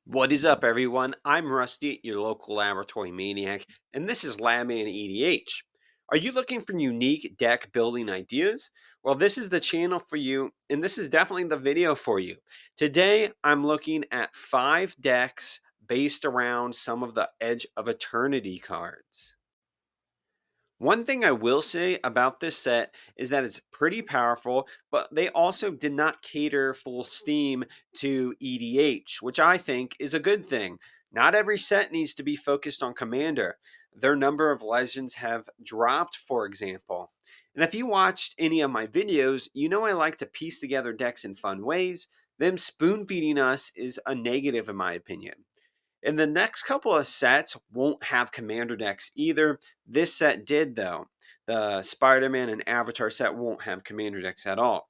What is up, everyone? I'm Rusty, your local laboratory maniac, and this is Labman EDH. Are you looking for unique deck building ideas? Well, this is the channel for you, and this is definitely the video for you. Today, I'm looking at 5 decks based around some of the Edge of Eternity cards. One thing I will say about this set is that it's pretty powerful, but they also did not cater full steam to EDH, which I think is a good thing. Not every set needs to be focused on Commander. Their number of legends have dropped, for example. And if you watched any of my videos, you know I like to piece together decks in fun ways. Them spoon feeding us is a negative, in my opinion. And the next couple of sets won't have commander decks either. This set did, though. The Spider Man and Avatar set won't have commander decks at all.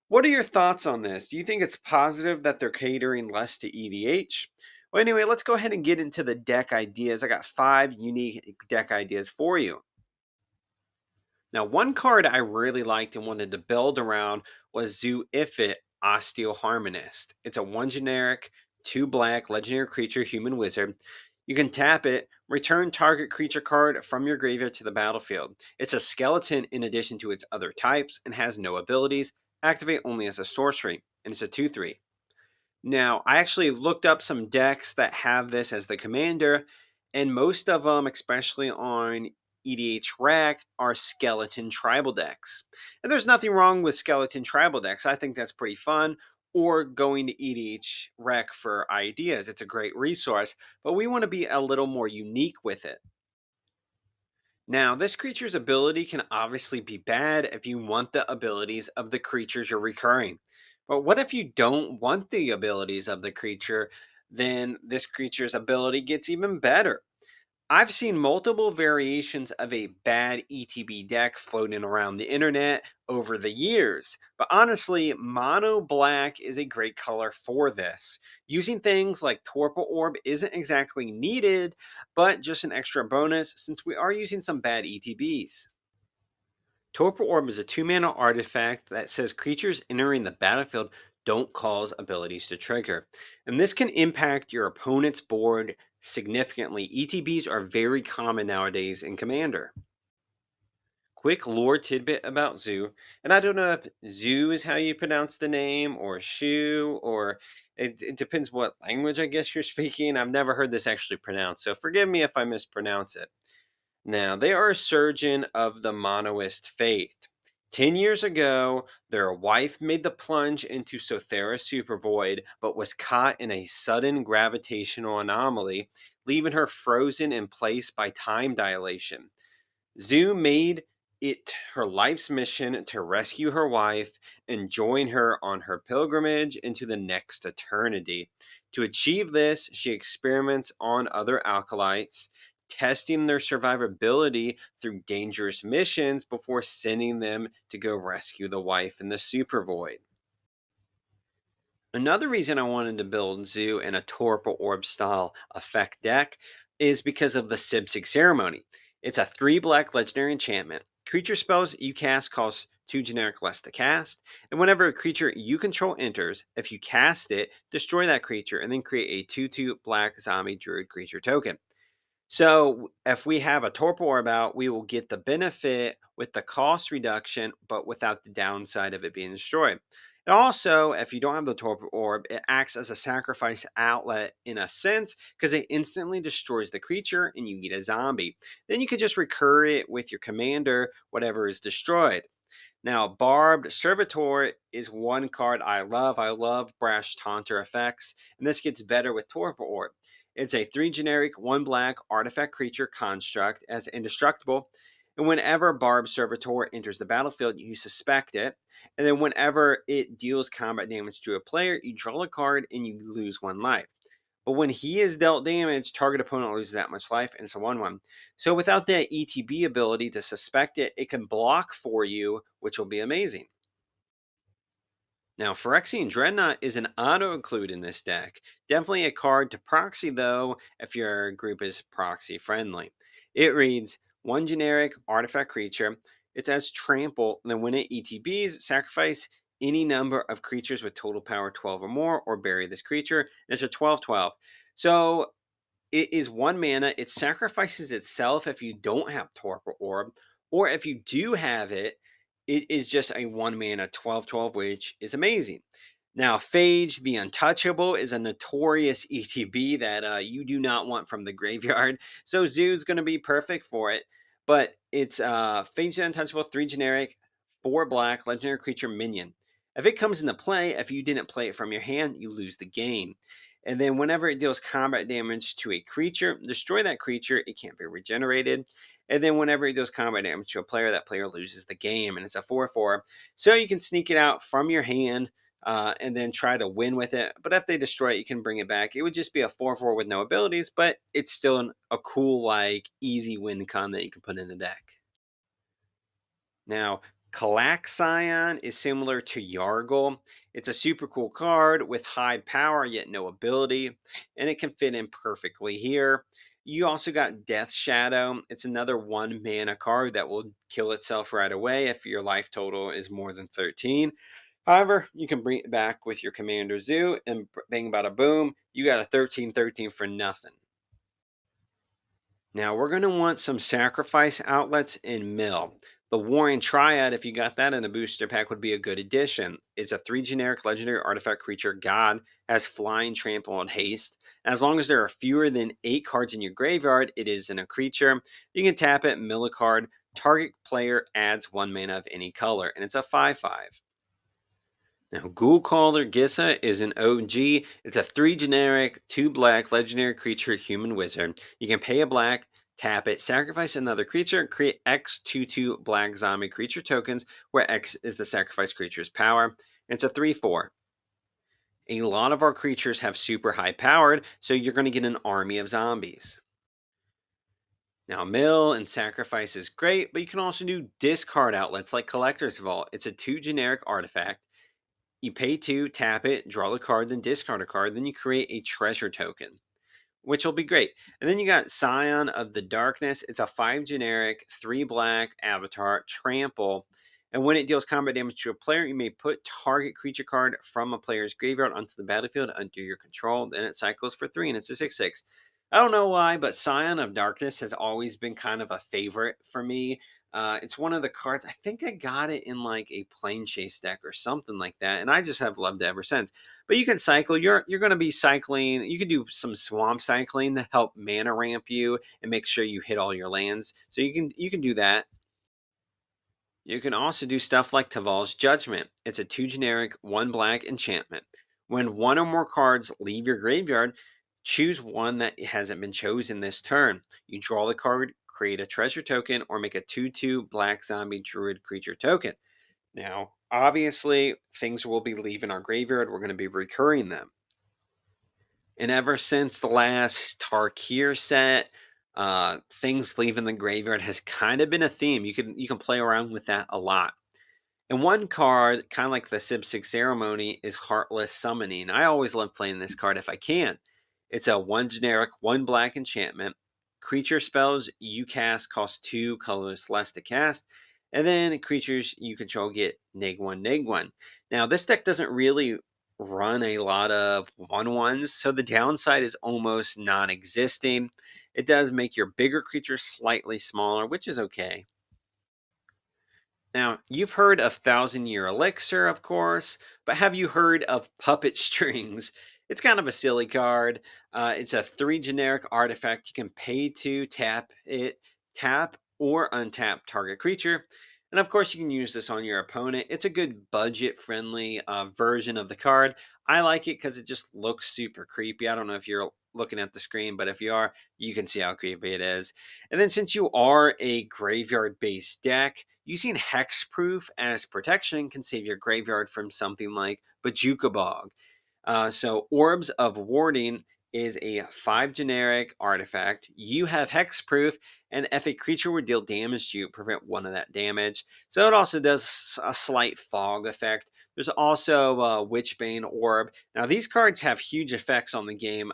What are your thoughts on this? Do you think it's positive that they're catering less to EDH? Well, anyway, let's go ahead and get into the deck ideas. I got 5 unique deck ideas for you. Now, one card I really liked and wanted to build around was Xu-Ifit Osteoharmonist. It's a 1 generic, 2 black legendary creature human wizard. You can tap it, return target creature card from your graveyard to the battlefield. It's a skeleton in addition to its other types and has no abilities. Activate only as a sorcery, and it's a 2/3. Now, I actually looked up some decks that have this as the commander, and most of them, especially on EDH Rec, are skeleton tribal decks. And there's nothing wrong with skeleton tribal decks. I think that's pretty fun. Or going to EDH Rec for ideas. It's a great resource, but we want to be a little more unique with it. Now, this creature's ability can obviously be bad if you want the abilities of the creatures you're recurring. But what if you don't want the abilities of the creature? Then this creature's ability gets even better. I've seen multiple variations of a bad ETB deck floating around the internet over the years, but honestly, mono black is a great color for this. Using things like Torpor Orb isn't exactly needed, but just an extra bonus since we are using some bad ETBs. Torpor Orb is a 2 mana artifact that says creatures entering the battlefield don't cause abilities to trigger. And this can impact your opponent's board significantly. ETBs are very common nowadays in Commander. Quick lore tidbit about Zoo, and I don't know if Zoo is how you pronounce the name, or Shu, or it depends what language I guess you're speaking. I've never heard this actually pronounced, so forgive me if I mispronounce it. Now, they are a surgeon of the monoist faith. 10 years ago, their wife made the plunge into Sothera Supervoid, but was caught in a sudden gravitational anomaly, leaving her frozen in place by time dilation. Zhu made it her life's mission to rescue her wife and join her on her pilgrimage into the next eternity. To achieve this, she experiments on other alkalites, testing their survivability through dangerous missions before sending them to go rescue the wife in the super void. Another reason I wanted to build Zoo in a Torpor Orb style effect deck is because of the Sib Ceremony. It's a 3 black legendary enchantment. Creature spells you cast cost 2 generic less to cast, and whenever a creature you control enters, if you cast it, destroy that creature and then create a 2/2 black zombie druid creature token. So if we have a Torpor Orb out, we will get the benefit with the cost reduction, but without the downside of it being destroyed. And also, if you don't have the Torpor Orb, it acts as a sacrifice outlet in a sense because it instantly destroys the creature and you get a zombie. Then you could just recur it with your commander, whatever is destroyed. Now, Barbed Servitor is one card I love. I love Brash Taunter effects, and this gets better with Torpor Orb. It's a 3 generic, 1 black artifact creature construct as indestructible. And whenever Barbed Servitor enters the battlefield, you suspect it. And then whenever it deals combat damage to a player, you draw a card and you lose 1 life. But when he is dealt damage, target opponent loses that much life, and it's a 1/1. So without that ETB ability to suspect it, it can block for you, which will be amazing. Now, Phyrexian Dreadnought is an auto include in this deck. Definitely a card to proxy, though, if your group is proxy friendly. It reads 1 generic artifact creature. It has trample, and then when it ETBs, sacrifice any number of creatures with total power 12 or more, or bury this creature. And it's a 12/12. So it is 1 mana. It sacrifices itself if you don't have Torpor Orb, or if you do have it, it is just a 1 mana 12/12, which is amazing. Now, Phage the Untouchable is a notorious ETB that you do not want from the graveyard. So Zoo's going to be perfect for it. But it's Phage the Untouchable, 3 generic, 4 black, legendary creature minion. If it comes into play, if you didn't play it from your hand, you lose the game. And then whenever it deals combat damage to a creature, destroy that creature. It can't be regenerated. And then whenever it deals combat damage to a player, that player loses the game. And it's a 4/4. So you can sneak it out from your hand and then try to win with it. But if they destroy it, you can bring it back. It would just be a 4/4 with no abilities, but it's still a cool, like, easy win con that you can put in the deck. Now, Calaxion is similar to Yargle. It's a super cool card with high power yet no ability, and it can fit in perfectly here. You also got Death Shadow. It's another 1 mana card that will kill itself right away if your life total is more than 13. However, you can bring it back with your Commander Zoo, and bang bada boom, you got a 13/13 for nothing. Now we're going to want some sacrifice outlets in mill. The Warring Triad, if you got that in a booster pack, would be a good addition. It's a 3 generic legendary artifact creature god, has flying, trample, and haste. As long as there are fewer than 8 cards in your graveyard, it is in a creature. You can tap it, mill a card. Target player adds 1 mana of any color, and it's a 5/5. Now, Ghoul Caller Gissa is an OG. It's a 3 generic, 2 black legendary creature human wizard. You can pay a black, tap it, sacrifice another creature, and create X 2/2 black zombie creature tokens, where X is the sacrifice creature's power. It's a 3/4. A lot of our creatures have super high powered, so you're going to get an army of zombies. Now, mill and sacrifice is great, but you can also do discard outlets like Collector's Vault. It's a 2 generic artifact. You pay 2, tap it, draw the card, then discard a card. Then you create a treasure token, which will be great. And then you got Scion of the Darkness. It's a 5 generic, 3 black avatar, trample. And when it deals combat damage to a player, you may put target creature card from a player's graveyard onto the battlefield under your control. Then it cycles for 3, and it's a 6/6. I don't know why, but Scion of Darkness has always been kind of a favorite for me. It's one of the cards. I think I got it in like a plane chase deck or something like that, and I just have loved it ever since. But you can cycle. You're going to be cycling. You can do some swamp cycling to help mana ramp you and make sure you hit all your lands. So you can do that. You can also do stuff like Taval's Judgment. It's a 2 generic, 1 black enchantment. When one or more cards leave your graveyard, choose one that hasn't been chosen this turn. You draw the card, create a treasure token, or make a 2/2 black zombie druid creature token. Now, obviously, things will be leaving our graveyard. We're going to be recurring them. And ever since the last Tarkir set, things leaving the graveyard has kind of been a theme. You can play around with that a lot. And one card, kind of like the Sib 6 ceremony, is Heartless Summoning. I always love playing this card if I can. It's a 1 generic, 1 black enchantment. Creature spells you cast cost 2 colors less to cast. And then creatures you control get -1, -1. Now, this deck doesn't really run a lot of 1/1s, so the downside is almost non existing. It does make your bigger creatures slightly smaller, which is okay. Now, you've heard of Thousand Year Elixir, of course, but have you heard of Puppet Strings? It's kind of a silly card. It's a 3 generic artifact. You can pay to tap it, tap or untap target creature. And of course, you can use this on your opponent. It's a good budget friendly version of the card. I like it because it just looks super creepy. I don't know if you're looking at the screen, but if you are, you can see how creepy it is. And then since you are a graveyard based deck, using hexproof as protection can save your graveyard from something like Bajuka Bog. So Orbs of Warding is a 5 generic artifact. You have hexproof, and if a creature would deal damage to you, prevent 1 of that damage. So it also does a slight fog effect. There's also Witchbane Orb. Now these cards have huge effects on the game.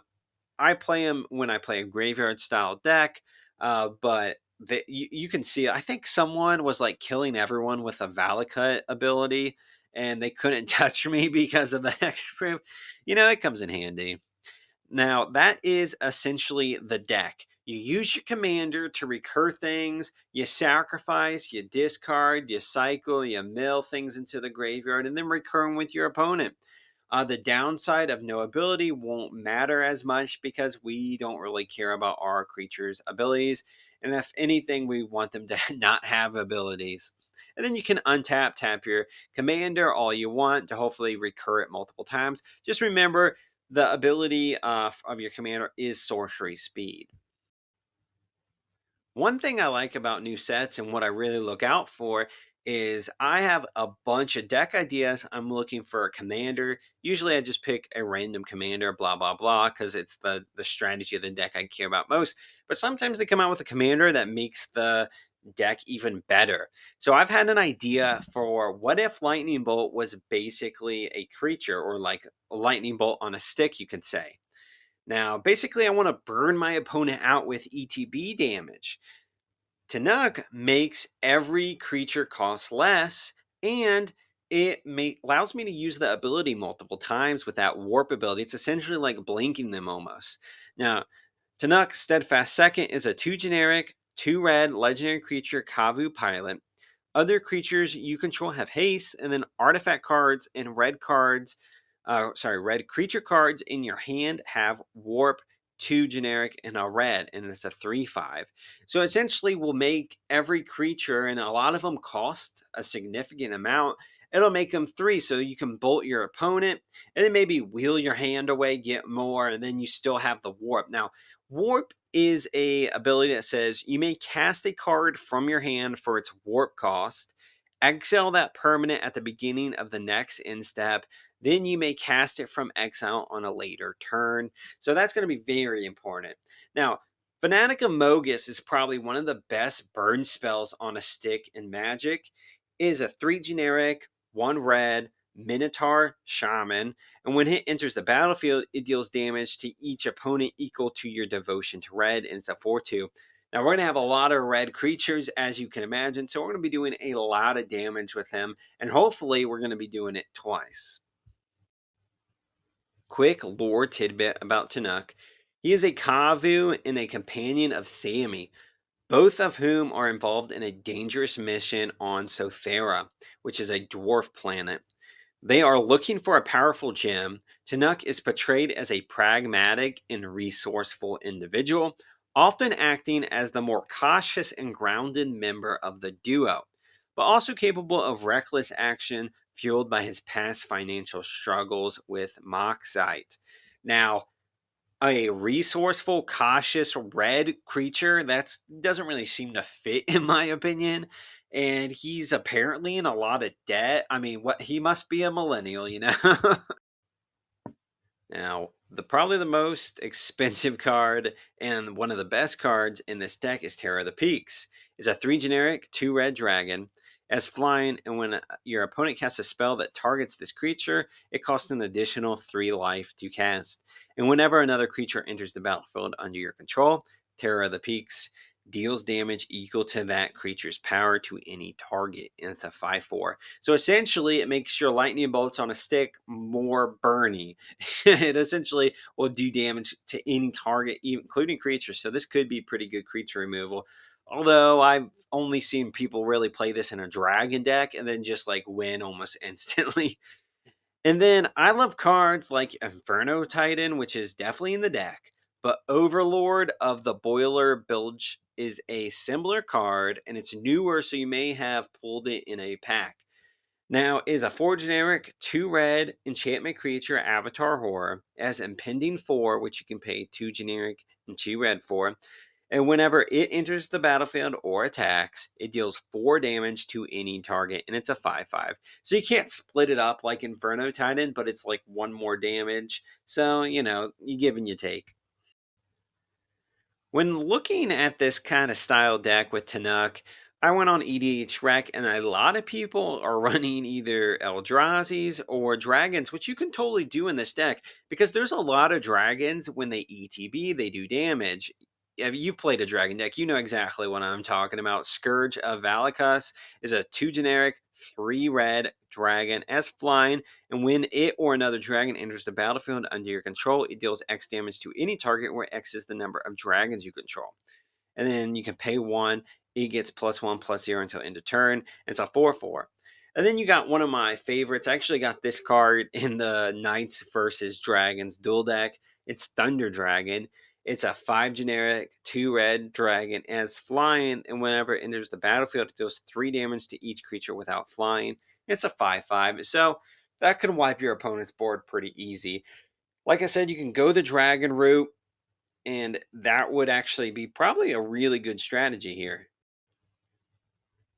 I play them when I play a graveyard style deck, but you can see. I think someone was like killing everyone with a Valakut ability, and they couldn't touch me because of the hexproof. It comes in handy. Now, that is essentially the deck. You use your commander to recur things, you sacrifice, you discard, you cycle, you mill things into the graveyard, and then recur 'em with your opponent. The downside of no ability won't matter as much because we don't really care about our creatures' abilities. And if anything, we want them to not have abilities. And then you can untap, tap your commander all you want to hopefully recur it multiple times. Just remember the ability of your commander is sorcery speed. One thing I like about new sets and what I really look out for is I have a bunch of deck ideas. I'm looking for a commander. Usually I just pick a random commander, blah blah blah, because it's the strategy of the deck I care about most. But sometimes they come out with a commander that makes the deck even better. So I've had an idea for what if Lightning Bolt was basically a creature, or like a lightning bolt on a stick, you could say. Now, basically, I want to burn my opponent out with ETB damage. Tannuk makes every creature cost less, and allows me to use the ability multiple times with that warp ability. It's essentially like blinking them almost. Now, Tannuk Steadfast Second is a 2 generic, 2 red legendary creature Kavu pilot. Other creatures you control have haste, and then artifact cards and red creature cards in your hand have warp, 2 generic, and a red, and it's a 3/5. So essentially, we'll make every creature, and a lot of them cost a significant amount. It'll make them 3, so you can bolt your opponent, and then maybe wheel your hand away, get more, and then you still have the warp. Now, warp is a ability that says you may cast a card from your hand for its warp cost, exile that permanent at the beginning of the next end step, then you may cast it from exile on a later turn. So that's going to be very important. Now, Fanatic of Mogus is probably one of the best burn spells on a stick in Magic. It is a 3 generic, 1 red, Minotaur Shaman, and when it enters the battlefield, it deals damage to each opponent equal to your devotion to red, and it's a 4/2. Now, we're going to have a lot of red creatures, as you can imagine, so we're going to be doing a lot of damage with him, and hopefully, we're going to be doing it twice. Quick lore tidbit about Tannuk. He is a Kavu and a companion of Sammy, both of whom are involved in a dangerous mission on Sothera, which is a dwarf planet. They are looking for a powerful gem. Tannuk is portrayed as a pragmatic and resourceful individual, often acting as the more cautious and grounded member of the duo, but also capable of reckless action fueled by his past financial struggles with Moxite. Now, a resourceful, cautious red creature that doesn't really seem to fit, in my opinion. And he's apparently in a lot of debt. I mean, what he must be a millennial. Now, probably the most expensive card and one of the best cards in this deck is Terror of the Peaks. It's a 3 generic, 2 red dragon. As flying, and when your opponent casts a spell that targets this creature, it costs an additional 3 life to cast. And whenever another creature enters the battlefield under your control, Terror of the Peaks deals damage equal to that creature's power to any target. And it's a 5/4. So essentially, it makes your lightning bolts on a stick more burny. It essentially will do damage to any target, including creatures. So this could be pretty good creature removal. Although I've only seen people really play this in a dragon deck and then just like win almost instantly. And then I love cards like Inferno Titan, which is definitely in the deck, but Overlord of the Boiler Bilge is a similar card and it's newer, so you may have pulled it in a pack. Now, is a 4 generic, 2 red enchantment creature Avatar Horror as Impending 4, which you can pay 2 generic and 2 red for. And whenever it enters the battlefield or attacks, it deals 4 damage to any target, and it's a 5/5. So you can't split it up like Inferno Titan, but it's like 1 more damage. So, you give and you take. When looking at this kind of style deck with Tannuk, I went on EDH Rec, and a lot of people are running either Eldrazi's or Dragons, which you can totally do in this deck because there's a lot of Dragons when they ETB, they do damage. If you've played a dragon deck, you know exactly what I'm talking about. Scourge of Valakus is a 2 generic, 3 red dragon as flying, and when it or another dragon enters the battlefield under your control, it deals X damage to any target where X is the number of dragons you control. And then you can pay 1, it gets +1/+0 until end of turn. It's a 4/4. And then you got one of my favorites. I actually got this card in the Knights versus Dragons duel deck. It's Thunder Dragon. It's a 5 generic, 2 red dragon as flying, and whenever it enters the battlefield, it deals 3 damage to each creature without flying. It's a 5/5, so that can wipe your opponent's board pretty easy. Like I said, you can go the dragon route, and that would actually be probably a really good strategy here.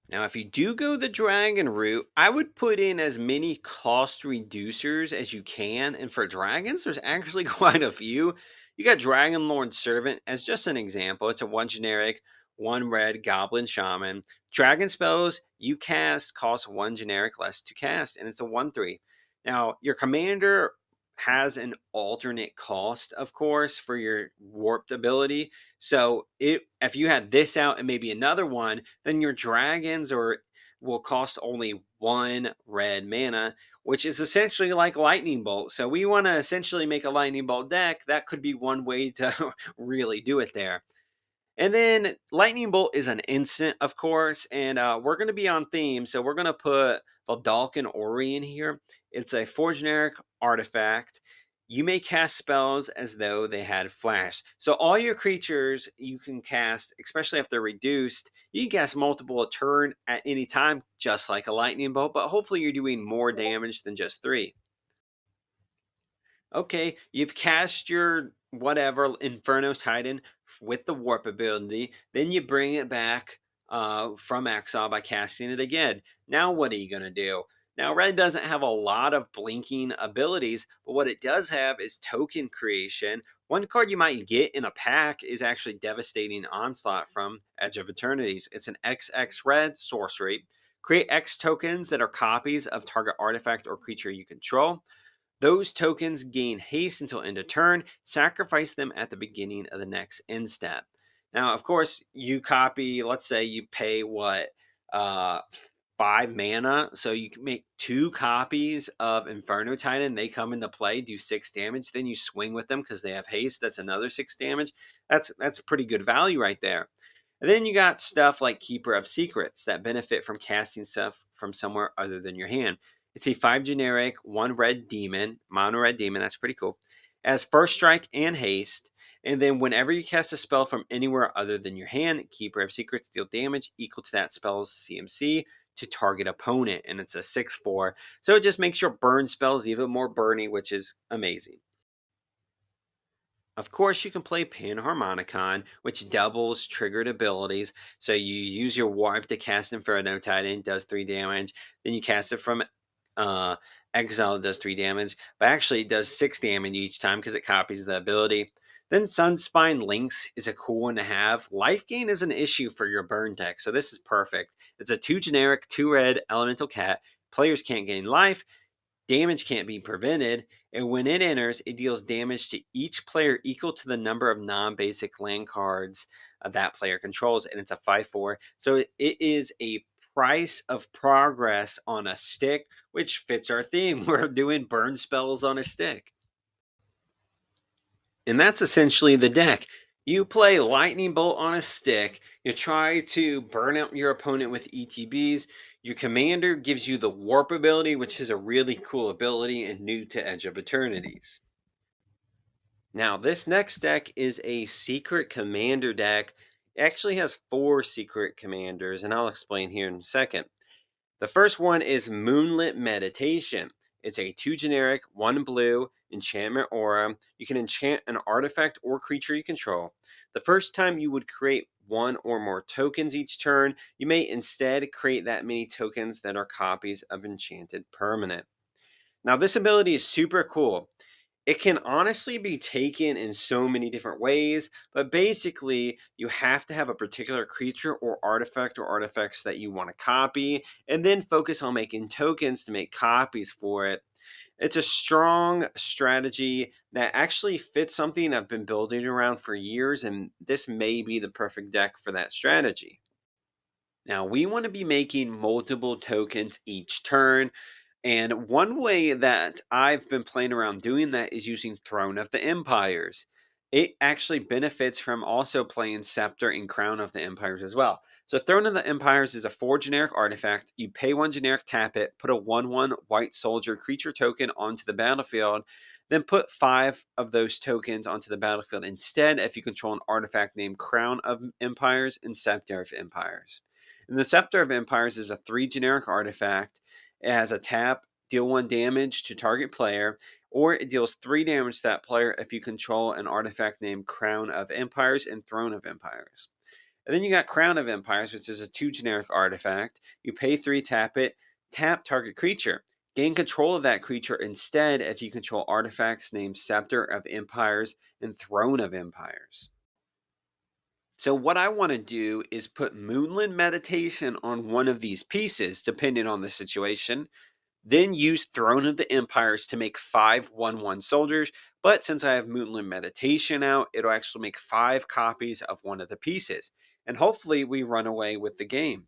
Now, if you do go the dragon route, I would put in as many cost reducers as you can. And for dragons, there's actually quite a few. You got Dragon Lord Servant as just an example. It's a 1 generic, 1 red goblin shaman. Dragon spells you cast cost 1 generic less to cast, and it's a 1/3. Now, your commander has an alternate cost, of course, for your warped ability. So if you had this out and maybe another one, then your dragons or will cost only 1 red mana, which is essentially like lightning bolt. So we want to essentially make a lightning bolt deck. That could be one way to really do it there. And then Lightning Bolt is an instant, of course, and we're going to be on theme. So we're going to put Valdalkin Ori in here. It's a 4 generic artifact. You may cast spells as though they had flash. So all your creatures you can cast, especially if they're reduced, you can cast multiple a turn at any time, just like a lightning bolt, but hopefully you're doing more damage than just 3. Okay, you've cast your whatever Inferno Titan with the warp ability. Then you bring it back from exile by casting it again. Now, what are you going to do? Now, red doesn't have a lot of blinking abilities, but what it does have is token creation. One card you might get in a pack is actually Devastating Onslaught from Edge of Eternities. It's an XX red sorcery. Create X tokens that are copies of target artifact or creature you control. Those tokens gain haste until end of turn. Sacrifice them at the beginning of the next end step. Now, of course, you copy, let's say you pay what, uh, 5 mana. So you can make 2 copies of Inferno Titan. They come into play, do 6 damage. Then you swing with them because they have haste. That's another 6 damage. That's pretty good value right there. And then you got stuff like Keeper of Secrets that benefit from casting stuff from somewhere other than your hand. It's a 5 generic, 1 red demon, mono red demon. That's pretty cool. It has first strike and haste. And then whenever you cast a spell from anywhere other than your hand, Keeper of Secrets deal damage equal to that spell's CMC to target opponent. And it's a 6/4. So it just makes your burn spells even more burny, which is amazing. Of course, you can play Panharmonicon, which doubles triggered abilities. So you use your warp to cast Inferno Titan, does 3 damage. Then you cast it from uh, Exile, it does 3 damage. But actually, it does 6 damage each time because it copies the ability. Then Sunspine Lynx is a cool one to have. Life gain is an issue for your burn deck, so this is perfect. It's a 2 generic, 2 red elemental cat. Players can't gain life. Damage can't be prevented, and when it enters, it deals damage to each player equal to the number of non-basic land cards that player controls, and it's a 5/4. So it is a price of progress on a stick, which fits our theme. We're doing burn spells on a stick. And that's essentially the deck. You play Lightning Bolt on a stick. You try to burn out your opponent with ETBs. Your commander gives you the Warp ability, which is a really cool ability and new to Edge of Eternities. Now, this next deck is a secret commander deck. It actually has 4 secret commanders, and I'll explain here in a second. The first one is Moonlit Meditation. It's a 2 generic, 1 blue enchantment aura. You can enchant an artifact or creature you control. The first time you would create 1 or more tokens each turn, you may instead create that many tokens that are copies of enchanted permanent. Now, this ability is super cool. It can honestly be taken in so many different ways, but basically, you have to have a particular creature or artifact or artifacts that you want to copy, and then focus on making tokens to make copies for it. It's a strong strategy that actually fits something I've been building around for years, and this may be the perfect deck for that strategy. Now, we want to be making multiple tokens each turn. And one way that I've been playing around doing that is using Throne of the Empires. It actually benefits from also playing Scepter and Crown of the Empires as well. So, Throne of the Empires is a 4 generic artifact. You pay 1 generic, tap it, put a 1/1 white soldier creature token onto the battlefield, then put 5 of those tokens onto the battlefield instead if you control an artifact named Crown of Empires and Scepter of Empires. And the Scepter of Empires is a 3 generic artifact. It has a tap, deal 1 damage to target player, or it deals 3 damage to that player if you control an artifact named Crown of Empires and Throne of Empires. And then you got Crown of Empires, which is a 2 generic artifact. You pay 3, tap it, tap target creature. Gain control of that creature instead if you control artifacts named Scepter of Empires and Throne of Empires. So, what I want to do is put Moonlit Meditation on one of these pieces, depending on the situation. Then use Throne of the Empires to make 5 1/1 soldiers. But since I have Moonlit Meditation out, it'll actually make 5 copies of one of the pieces. And hopefully, we run away with the game.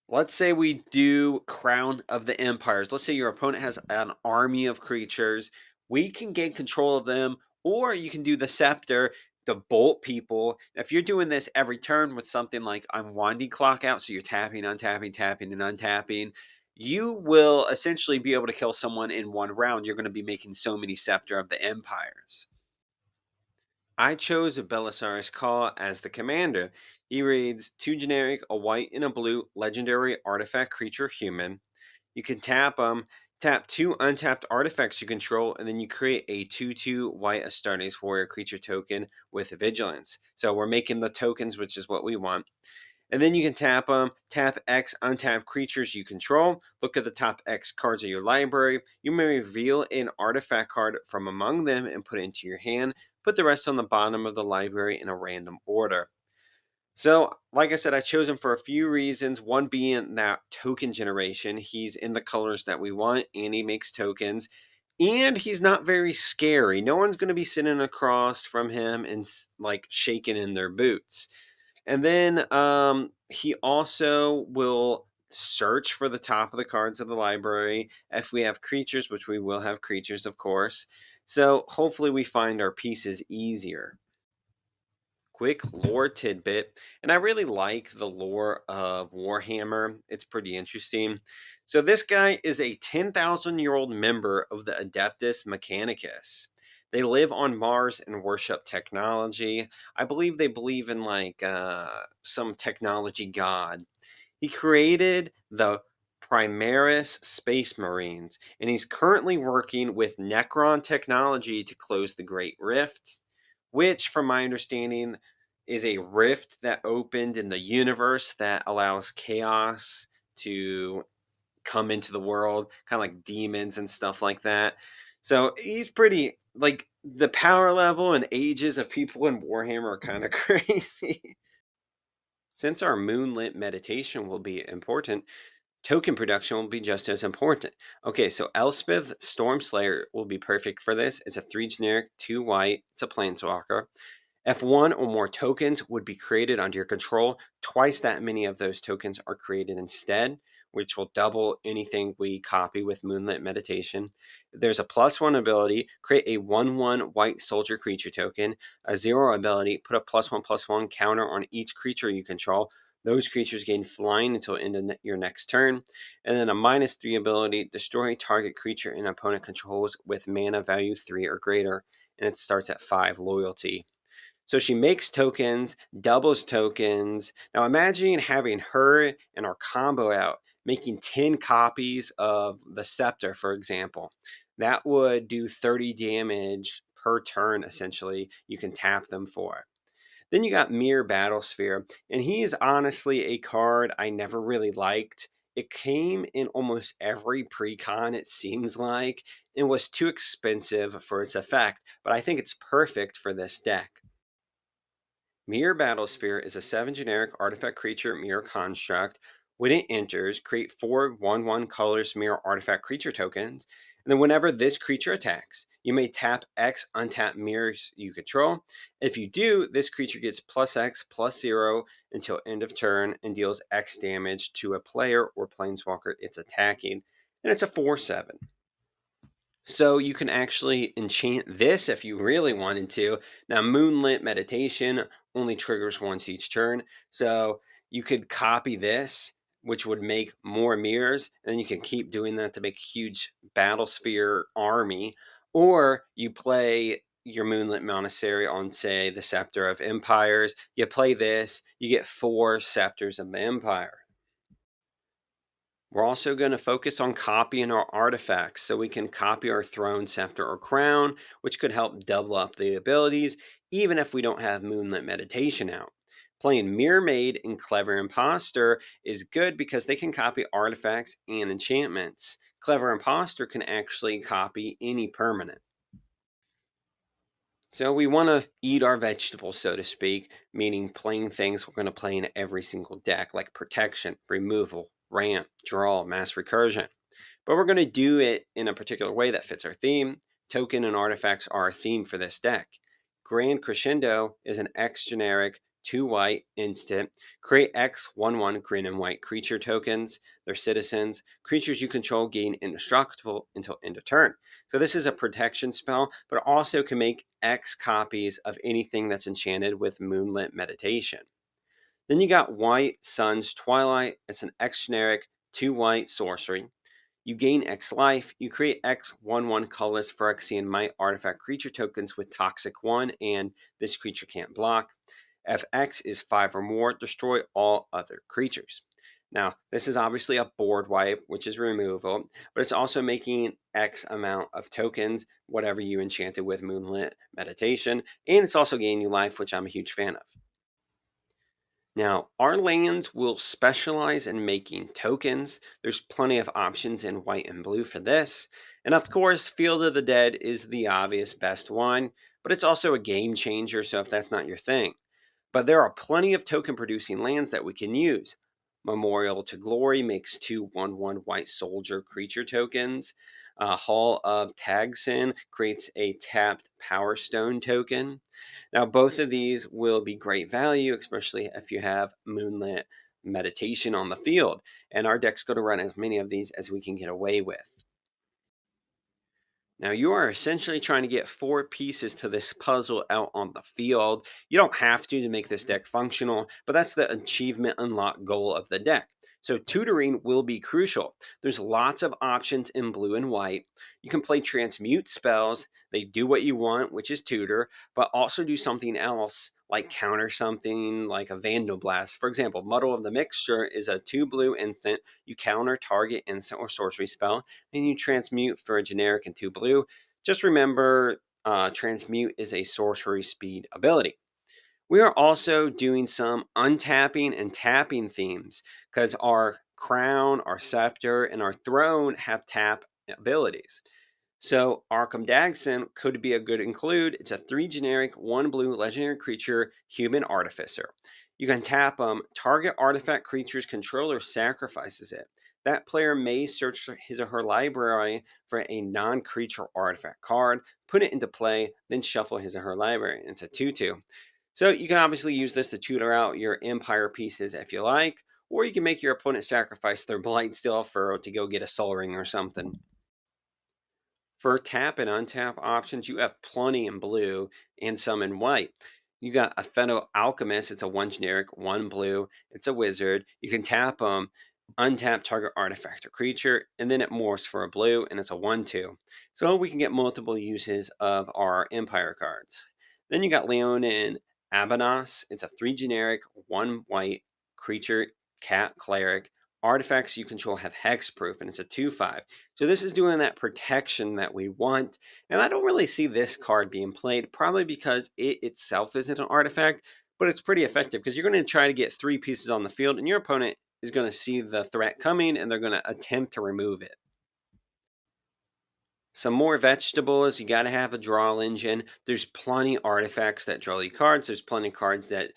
Let's say we do Crown of the Empires. Let's say your opponent has an army of creatures. We can gain control of them, or you can do the Scepter to bolt people. If you're doing this every turn with something like I'm winding clock out, so you're tapping, untapping, tapping, and untapping, you will essentially be able to kill someone in one round. You're going to be making so many Scepter of the Empires. I chose a Belisarius Caw as the commander. He reads 2 generic, a white and a blue legendary artifact creature human. You can tap them, tap 2 untapped artifacts you control, and then you create a 2/2 white Astartes warrior creature token with vigilance. So we're making the tokens, which is what we want. And then you can tap them, tap X untap creatures you control. Look at the top X cards of your library. You may reveal an artifact card from among them and put it into your hand. Put the rest on the bottom of the library in a random order. So, like I said, I chose him for a few reasons. One being that token generation. He's in the colors that we want and he makes tokens. And he's not very scary. No one's going to be sitting across from him and like shaking in their boots. And then he also will search for the top of the cards of the library if we have creatures, which we will have creatures, of course. So hopefully we find our pieces easier. Quick lore tidbit, and I really like the lore of Warhammer. It's pretty interesting. So this guy is a 10,000-year-old member of the Adeptus Mechanicus. They live on Mars and worship technology. I believe they believe in like some technology god. He created the Primaris Space Marines, and he's currently working with Necron technology to close the Great Rift, which, from my understanding, is a rift that opened in the universe that allows chaos to come into the world, kind of like demons and stuff like that. So he's pretty like the power level and ages of people in Warhammer are kind of crazy. Since our moonlit meditation will be important, token production will be just as important. Okay, so Elspeth Stormslayer will be perfect for this. It's a 3 generic, 2 white. It's a planeswalker. If one or more tokens would be created under your control, twice that many of those tokens are created instead, which will double anything we copy with Moonlit Meditation. There's a +1 ability, create a 1/1 white soldier creature token. A 0 ability, put a +1/+1 counter on each creature you control. Those creatures gain flying until end of your next turn. And then a -3 ability, destroy target creature an opponent controls with mana value 3 or greater. And it starts at 5 loyalty. So she makes tokens, doubles tokens. Now imagine having her and our combo out, making 10 copies of the scepter, for example. That would do 30 damage per turn, essentially. You can tap them for. Then you got Mirror Battlesphere, and he is honestly a card I never really liked. It came in almost every precon, it seems like, and was too expensive for its effect, but I think it's perfect for this deck. Mirror Battlesphere is a 7 generic artifact creature mirror construct. When it enters, create 4 1/1 colors mirror artifact creature tokens. And then whenever this creature attacks, you may tap X untap mirrors you control. If you do, this creature gets plus X plus 0 until end of turn and deals X damage to a player or planeswalker it's attacking. And it's a 4/7. So you can actually enchant this if you really wanted to. Now, Moonlit Meditation only triggers once each turn. So you could copy this, which would make more mirrors, and then you can keep doing that to make a huge battle sphere army. Or you play your Moonlit Monastery on, say, the Scepter of Empires. You play this, you get 4 Scepters of the Empire. We're also going to focus on copying our artifacts so we can copy our throne, scepter, or crown, which could help double up the abilities, even if we don't have Moonlit Meditation out. Playing Mirror Maid and Clever Imposter is good because they can copy artifacts and enchantments. Clever Imposter can actually copy any permanent. So we want to eat our vegetables, so to speak, meaning playing things we're going to play in every single deck, like protection, removal, ramp, draw, mass recursion. But we're going to do it in a particular way that fits our theme. Token and artifacts are our theme for this deck. Grand Crescendo is an X generic 2 white instant. Create X 1/1 green and white creature tokens. They're citizens. Creatures you control gain indestructible until end of turn. So this is a protection spell, but it also can make X copies of anything that's enchanted with Moonlit Meditation. Then you got White Sun's Twilight. It's an X generic 2 white sorcery. You gain X life. You create X 1/1 colorless Phyrexian Might artifact creature tokens with Toxic 1, and this creature can't block. If X is 5 or more, destroy all other creatures. Now, this is obviously a board wipe, which is removal, but it's also making X amount of tokens, whatever you enchanted with Moonlit Meditation, and it's also gaining you life, which I'm a huge fan of. Now, our lands will specialize in making tokens. There's plenty of options in white and blue for this. And of course, Field of the Dead is the obvious best one, but it's also a game changer, so if that's not your thing. But there are plenty of token producing lands that we can use. Memorial to Glory makes 2/1/1 white soldier creature tokens. Hall of Tagsin creates a tapped Power Stone token. Now, both of these will be great value, especially if you have Moonlit Meditation on the field. And our deck's going to run as many of these as we can get away with. Now, you are essentially trying to get 4 pieces to this puzzle out on the field. You don't have to make this deck functional, but that's the achievement unlock goal of the deck. So, tutoring will be crucial. There's lots of options in blue and white. You can play transmute spells, they do what you want, which is tutor, but also do something else like counter something like a Vandal Blast. For example, Muddle of the Mixture is a 2 blue instant. You counter target instant or sorcery spell and you transmute for a generic and 2 blue. Just remember, transmute is a sorcery speed ability. We are also doing some untapping and tapping themes because our crown, our scepter, and our throne have tap abilities. So Arkham Dagson could be a good include. It's a 3 generic, 1 blue legendary creature, human artificer. You can tap them. Target artifact creature's controller sacrifices it. That player may search his or her library for a non-creature artifact card, put it into play, then shuffle his or her library. It's a 2/2. So you can obviously use this to tutor out your empire pieces if you like, or you can make your opponent sacrifice their blight steel for to go get a soul ring or something. For tap and untap options, you have plenty in blue and some in white. You got a Fenno Alchemist. It's a 1 generic, 1 blue. It's a wizard. You can tap them, untap target artifact or creature, and then it morphs for a blue, and it's a 1/2. So we can get multiple uses of our Empire cards. Then you got Leonin Abanos. It's a 3 generic, 1 white creature, cat cleric. Artifacts you control have hexproof, and it's a 2/5. So this is doing that protection that we want. And I don't really see this card being played, probably because it itself isn't an artifact, but it's pretty effective because you're going to try to get 3 pieces on the field, and your opponent is going to see the threat coming, and they're going to attempt to remove it. Some more vegetables. You got to have a draw engine. There's plenty artifacts that draw you cards. There's plenty cards that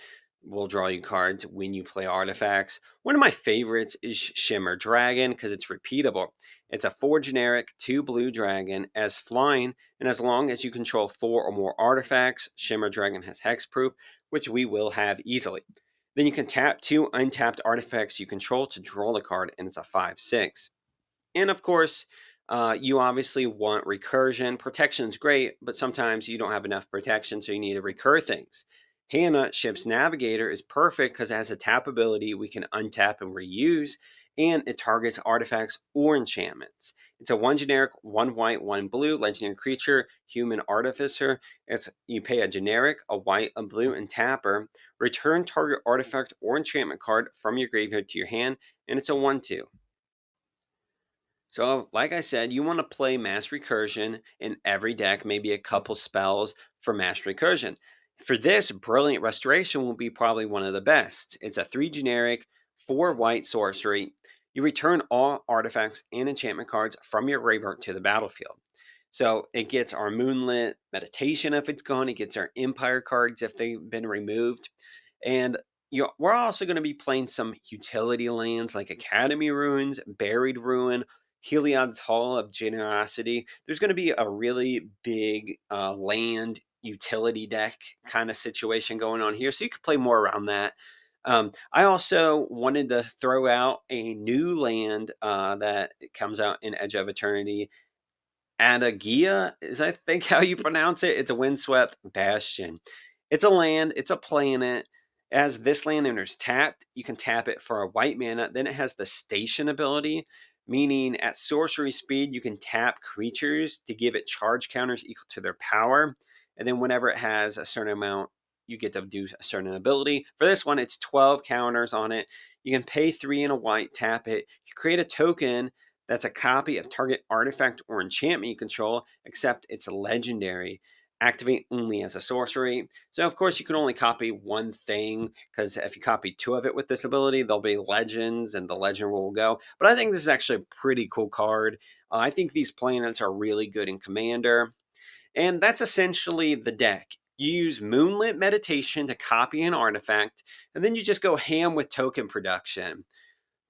will draw you cards when you play artifacts. One of my favorites is Shimmer Dragon because it's repeatable. It's a 4 generic, 2 blue dragon as flying, and as long as you control 4 or more artifacts, Shimmer Dragon has hexproof, which we will have easily. Then you can tap 2 untapped artifacts you control to draw the card, and it's a 5/6. And of course, you obviously want recursion. Protection's great, but sometimes you don't have enough protection, so you need to recur things. Hannah, Ship's Navigator, is perfect because it has a tap ability we can untap and reuse, and it targets artifacts or enchantments. It's a 1 generic, 1 white, 1 blue legendary creature, human artificer. It's you pay a generic, a white, a blue, and tapper. Return target artifact or enchantment card from your graveyard to your hand, and it's a 1/2. So, like I said, you want to play mass recursion in every deck, maybe a couple spells for mass recursion. For this, Brilliant Restoration will be probably one of the best. It's a 3 generic, 4 white sorcery. You return all artifacts and enchantment cards from your graveyard to the battlefield. So it gets our Moonlit Meditation if it's gone. It gets our Empire cards if they've been removed. And we're also going to be playing some utility lands like Academy Ruins, Buried Ruin, Heliod's Hall of Generosity. There's going to be a really big land utility deck kind of situation going on here. So you could play more around that. I also wanted to throw out a new land that comes out in Edge of Eternity. Adagia is, I think, how you pronounce it. It's a windswept bastion. It's a land, it's a planet. As this land enters tapped, you can tap it for a white mana. Then it has the station ability, meaning at sorcery speed, you can tap creatures to give it charge counters equal to their power. And then whenever it has a certain amount, you get to do a certain ability. For this one, it's 12 counters on it. You can pay 3 and a white, tap it. You create a token that's a copy of target artifact or enchantment you control, except it's legendary. Activate only as a sorcery. So, of course, you can only copy one thing because if you copy 2 of it with this ability, there'll be legends and the legend will go. But I think this is actually a pretty cool card. I think these planets are really good in Commander. And that's essentially the deck. You use Moonlit Meditation to copy an artifact, and then you just go ham with token production.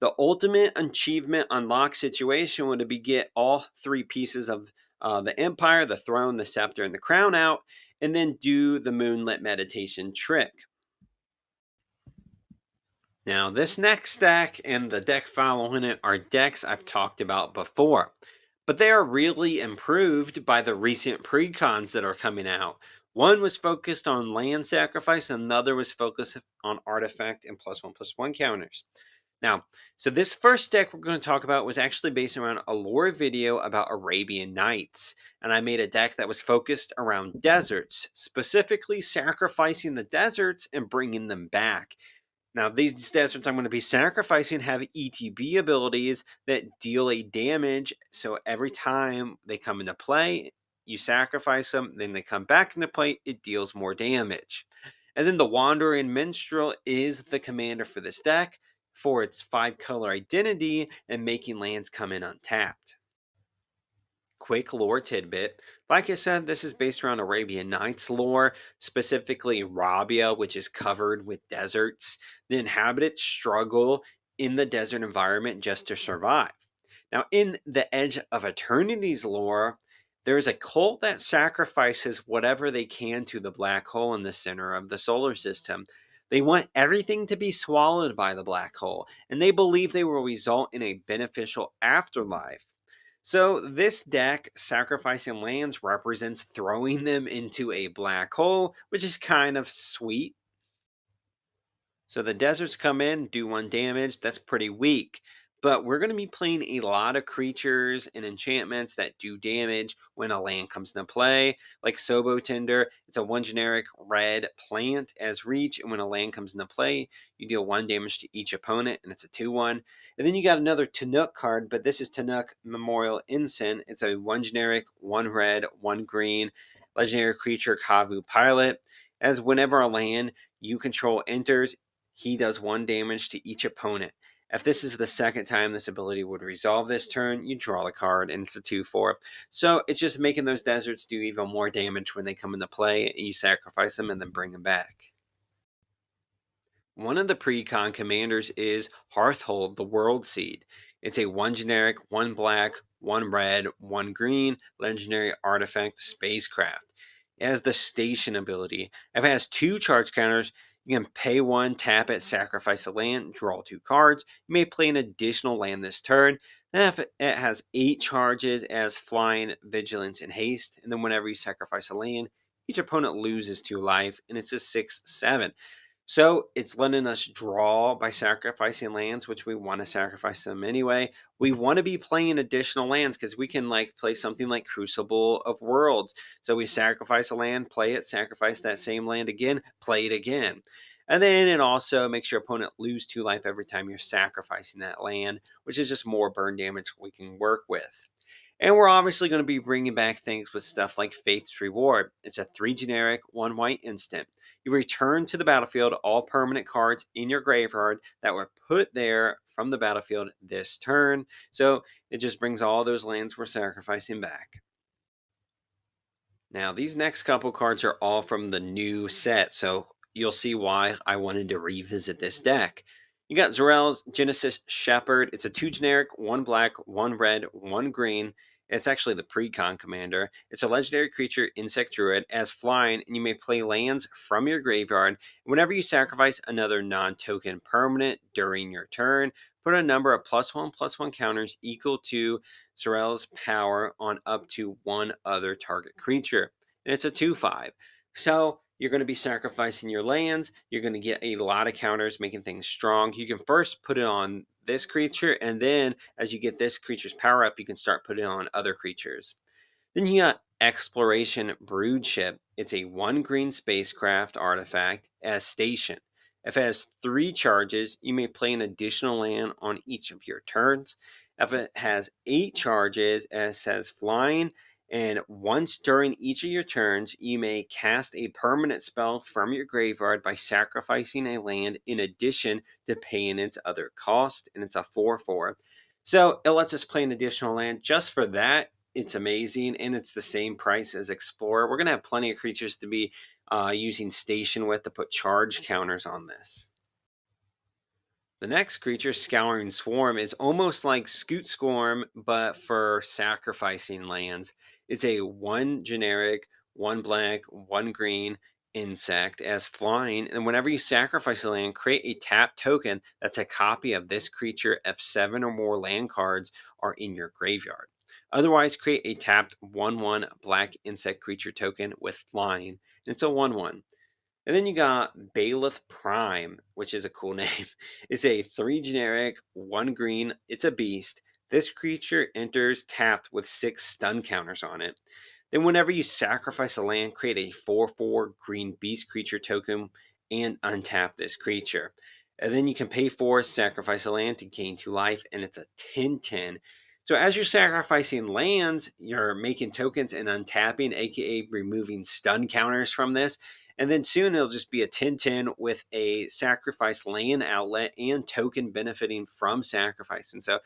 The ultimate achievement unlock situation would be get all 3 pieces of the empire, the throne, the scepter, and the crown out, and then do the Moonlit Meditation trick. Now, this next stack and the deck following it are decks I've talked about before, but they are really improved by the recent precons that are coming out. One was focused on land sacrifice, and another was focused on artifact and +1/+1 counters. Now, so this first deck we're going to talk about was actually based around a lore video about Arabian Nights, and I made a deck that was focused around deserts, specifically sacrificing the deserts and bringing them back. Now, these deserts I'm going to be sacrificing have ETB abilities that deal a damage. So every time they come into play, you sacrifice them, then they come back into play, it deals more damage. And then the Wandering Minstrel is the commander for this deck for its 5-color identity and making lands come in untapped. Quick lore tidbit. Like I said, this is based around Arabian Nights lore, specifically Rabia, which is covered with deserts. The inhabitants struggle in the desert environment just to survive. Now, in the Edge of Eternities lore, there's a cult that sacrifices whatever they can to the black hole in the center of the solar system. They want everything to be swallowed by the black hole, and they believe they will result in a beneficial afterlife. So this deck, sacrificing lands, represents throwing them into a black hole, which is kind of sweet. So the deserts come in, do 1 damage. That's pretty weak. But we're going to be playing a lot of creatures and enchantments that do damage when a land comes into play. Like Sobo Tinder, it's a 1 generic red plant as reach. And when a land comes into play, you deal 1 damage to each opponent, and it's a 2/1. And then you got another Tannuk card, but this is Tannuk Memorial Ensign. It's a 1 generic, 1 red, 1 green, legendary creature Kavu Pilot. As whenever a land you control enters, he does 1 damage to each opponent. If this is the second time this ability would resolve this turn, you draw the card, and it's a 2/4. So it's just making those deserts do even more damage when they come into play, and you sacrifice them and then bring them back. One of the precon commanders is Hearthhold, the World Seed. It's a 1 generic, 1 black, 1 red, 1 green, legendary artifact spacecraft. It has the station ability. If it has 2 charge counters, you can pay 1, tap it, sacrifice a land, draw 2 cards. You may play an additional land this turn. Then if it has 8 charges as flying, vigilance, and haste, and then whenever you sacrifice a land, each opponent loses 2 life, and it's a 6/7. So it's letting us draw by sacrificing lands, which we want to sacrifice them anyway. We want to be playing additional lands because we can like play something like Crucible of Worlds. So we sacrifice a land, play it, sacrifice that same land again, play it again. And then it also makes your opponent lose 2 life every time you're sacrificing that land, which is just more burn damage we can work with. And we're obviously going to be bringing back things with stuff like Faith's Reward. It's a 3 generic, 1 white instant. You return to the battlefield all permanent cards in your graveyard that were put there from the battlefield this turn. So it just brings all those lands we're sacrificing back. Now, these next couple cards are all from the new set, so you'll see why I wanted to revisit this deck. You got Zorel's Genesis Shepherd. It's a 2 generic, 1 black, 1 red, 1 green. It's actually the Precon commander. It's a legendary creature, Insect Druid, as flying, and you may play lands from your graveyard. Whenever you sacrifice another non token permanent during your turn, put a number of +1/+1 counters equal to Sorrel's power on up to 1 other target creature. And it's a 2/5. So you're going to be sacrificing your lands. You're going to get a lot of counters, making things strong. You can first put it on this creature, and then as you get this creature's power up, you can start putting it on other creatures. Then you got Exploration Broodship. It's a 1 green spacecraft artifact as station. If it has 3 charges, you may play an additional land on each of your turns. If it has 8 charges, it says flying, and once during each of your turns, you may cast a permanent spell from your graveyard by sacrificing a land in addition to paying its other cost, and it's a 4/4. So it lets us play an additional land just for that. It's amazing, and it's the same price as Explorer. We're going to have plenty of creatures to be using Station with to put charge counters on this. The next creature, Scouring Swarm, is almost like Scoot Swarm, but for sacrificing lands. It's a 1 generic, 1 black, 1 green insect as flying, and whenever you sacrifice a land, create a tap token that's a copy of this creature if 7 or more land cards are in your graveyard. Otherwise, create a tapped 1/1 black insect creature token with flying, and it's a 1/1. And then you got Bailiff Prime, which is a cool name. It's a 3 generic, 1 green. It's a beast. This creature enters tapped with 6 stun counters on it. Then, whenever you sacrifice a land, create a 4/4 green beast creature token and untap this creature. And then you can pay 4, sacrifice a land to gain 2 life, and it's a 10/10. So, as you're sacrificing lands, you're making tokens and untapping, aka removing stun counters from this. And then soon it'll just be a 10/10 with a sacrifice land outlet and token benefiting from sacrifice. And so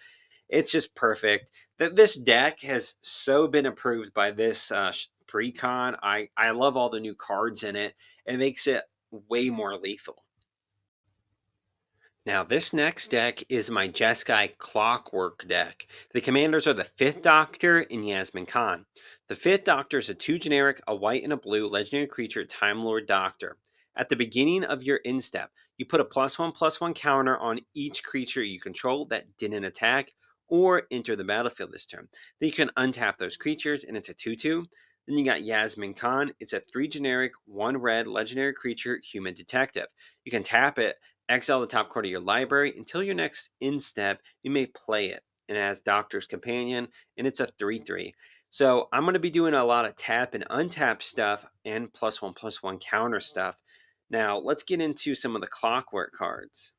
it's just perfect. That this deck has so been approved by this pre-con. I love all the new cards in it. It makes it way more lethal. Now, this next deck is my Jeskai Clockwork deck. The commanders are the Fifth Doctor and Yasmin Khan. The Fifth Doctor is a 2 generic, a white and a blue legendary creature, Time Lord Doctor. At the beginning of your end step, you put a +1/+1 counter on each creature you control that didn't attack or enter the battlefield this turn. Then you can untap those creatures, and it's a 2/2. Then you got Yasmin Khan. It's a 3 generic, 1 red legendary creature, Human Detective. You can tap it, exile the top card of your library until your next end step. You may play it, and it has Doctor's Companion, and it's a 3/3. So I'm going to be doing a lot of tap and untap stuff and +1/+1 counter stuff. Now let's get into some of the Clockwork cards.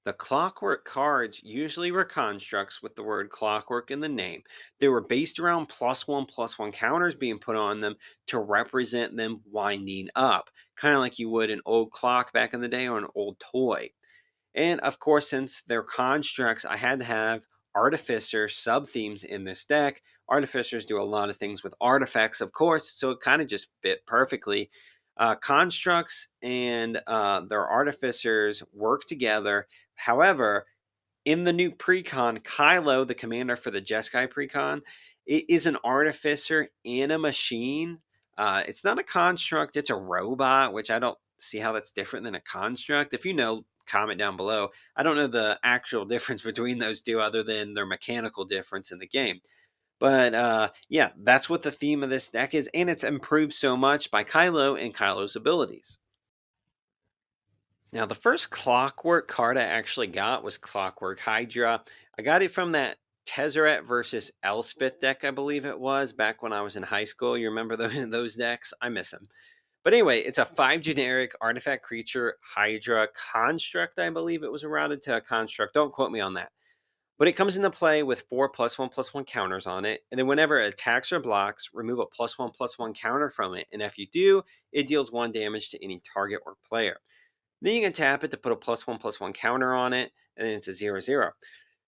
The Clockwork cards usually were constructs with the word clockwork in the name. They were based around +1/+1 counters being put on them to represent them winding up, kind of like you would an old clock back in the day or an old toy. And of course, since they're constructs, I had to have Artificer sub themes in this deck. Artificers do a lot of things with artifacts, of course, so it kind of just fit perfectly. Constructs and their artificers work together. However, In the new precon, Kylo, the commander for the Jeskai precon, is an artificer and a machine. It's not a construct, it's a robot, which I don't see how that's different than a construct. If you know, comment down below. I don't know the actual difference between those two other than their mechanical difference in the game. But yeah, that's what the theme of this deck is, and it's improved so much by Kylo and Kylo's abilities. Now, the first Clockwork card I actually got was Clockwork Hydra. I got it from that Tezzeret versus Elspeth deck, I believe it was, back when I was in high school. You remember those decks? I miss them. But anyway, it's a 5 generic artifact creature Hydra construct. I believe it was routed to a construct. Don't quote me on that. But it comes into play with 4+1/+1 counters on it. And then whenever it attacks or blocks, remove a +1/+1 counter from it. And if you do, it deals 1 damage to any target or player. Then you can tap it to put a +1/+1 counter on it, and then it's a 0/0.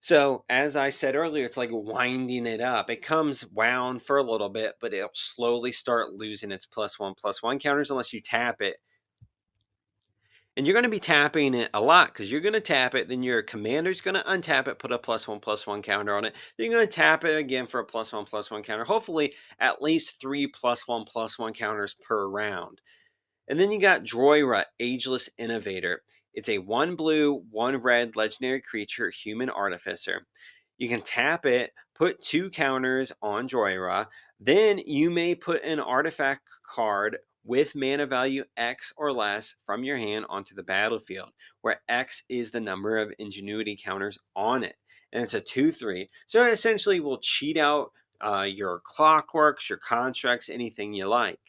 So, as I said earlier, it's like winding it up. It comes wound for a little bit, but it'll slowly start losing its +1/+1 counters unless you tap it. And you're going to be tapping it a lot because you're going to tap it, then your commander's going to untap it, put a +1/+1 counter on it. Then you're going to tap it again for a +1/+1 counter. Hopefully, at least 3 +1/+1 counters per round. And then you got Droira, Ageless Innovator. It's a 1 blue, 1 red legendary creature, human artificer. You can tap it, put 2 counters on Droira. Then you may put an artifact card with mana value X or less from your hand onto the battlefield, where X is the number of ingenuity counters on it. And it's a 2/3. So it essentially will cheat out your clockworks, your constructs, anything you like.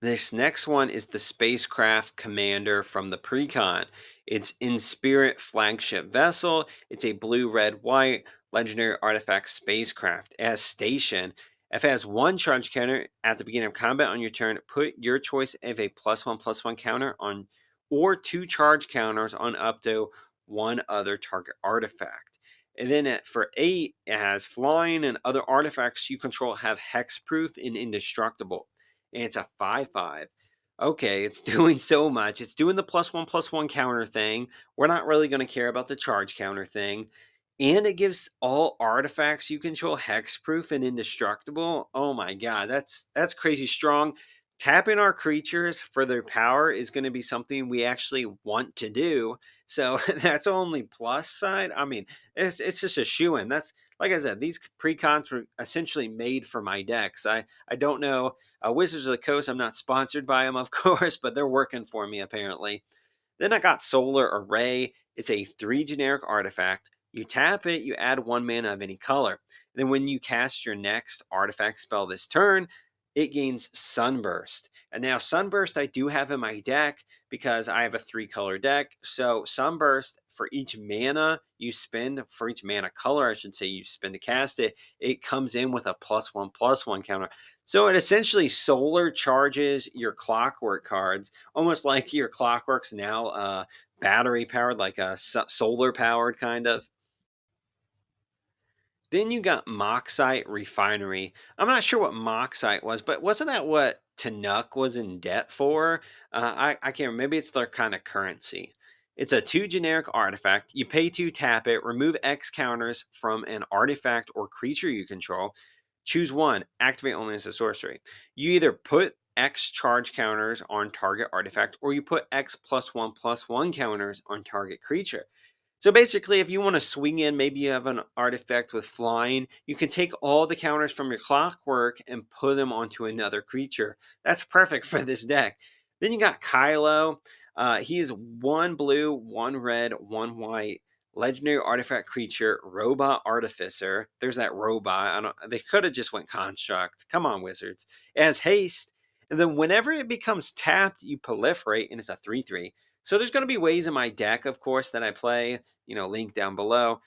This next one is the spacecraft commander from the precon. It's in spirit flagship vessel. It's a blue, red, white legendary artifact spacecraft. It has station. If it has 1 charge counter at the beginning of combat on your turn, put your choice of a +1/+1 counter on or 2 charge counters on up to 1 other target artifact. And then for 8, it has flying and other artifacts you control have hexproof and indestructible, and it's a 5/5. Okay, it's doing so much. It's doing the +1/+1 counter thing. We're not really going to care about the charge counter thing. And it gives all artifacts you control hexproof and indestructible. Oh my god, that's crazy strong. Tapping our creatures for their power is going to be something we actually want to do. So that's only plus side. I mean, it's just a shoe in. That's like I said, these precons were essentially made for my decks. I don't know Wizards of the Coast, I'm not sponsored by them, of course, but they're working for me apparently. Then I got Solar Array. It's a 3 generic artifact. You tap it, you add 1 mana of any color. Then when you cast your next artifact spell this turn, it gains Sunburst. And now Sunburst I do have in my deck because I have a 3-color deck. So Sunburst, for each mana you spend, for each mana color I should say you spend to cast it, it comes in with a +1/+1 counter. So it essentially solar charges your Clockwork cards, almost like your Clockwork's now battery powered, like a solar powered kind of. Then you got Moxite Refinery. I'm not sure what Moxite was, but wasn't that what Tannuk was in debt for? I can't remember. Maybe it's their kind of currency. It's a 2 generic artifact. You pay 2, tap it, remove X counters from an artifact or creature you control. Choose 1, activate only as a sorcery. You either put X charge counters on target artifact or you put X +1/+1 counters on target creature. So basically, if you want to swing in, maybe you have an artifact with flying, you can take all the counters from your Clockwork and put them onto another creature. That's perfect for this deck. Then you got Kylo. He is 1 blue, 1 red, 1 white, legendary artifact creature, robot artificer. There's that robot. I don't. They could have just went construct. Come on, Wizards. It has haste, and then whenever it becomes tapped, you proliferate, and it's a 3/3. So there's going to be ways in my deck, of course, that I play, link down below,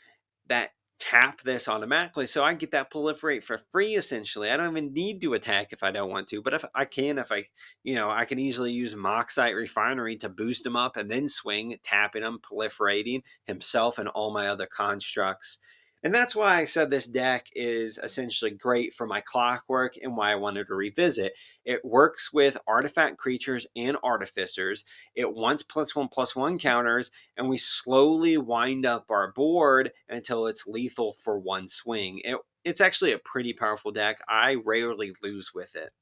that tap this automatically. So I get that proliferate for free, essentially. I don't even need to attack if I don't want to. But if I can, I can easily use Moxite Refinery to boost him up and then swing, tapping him, proliferating himself and all my other constructs. And that's why I said this deck is essentially great for my Clockwork and why I wanted to revisit. It works with artifact creatures and artificers. It wants +1/+1 counters, and we slowly wind up our board until it's lethal for one swing. It's actually a pretty powerful deck. I rarely lose with it.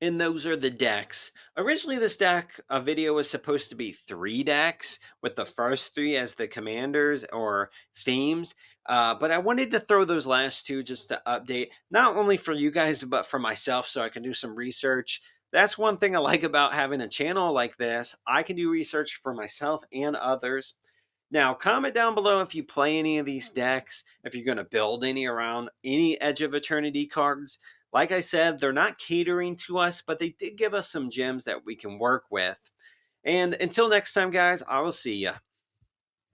And those are the decks. Originally, this deck video was supposed to be three decks, with the first three as the commanders or themes. But I wanted to throw those last two just to update, not only for you guys, but for myself so I can do some research. That's one thing I like about having a channel like this. I can do research for myself and others. Now, comment down below if you play any of these decks, if you're going to build any around any Edge of Eternity cards. Like I said, they're not catering to us, but they did give us some gems that we can work with. And until next time, guys, I will see ya.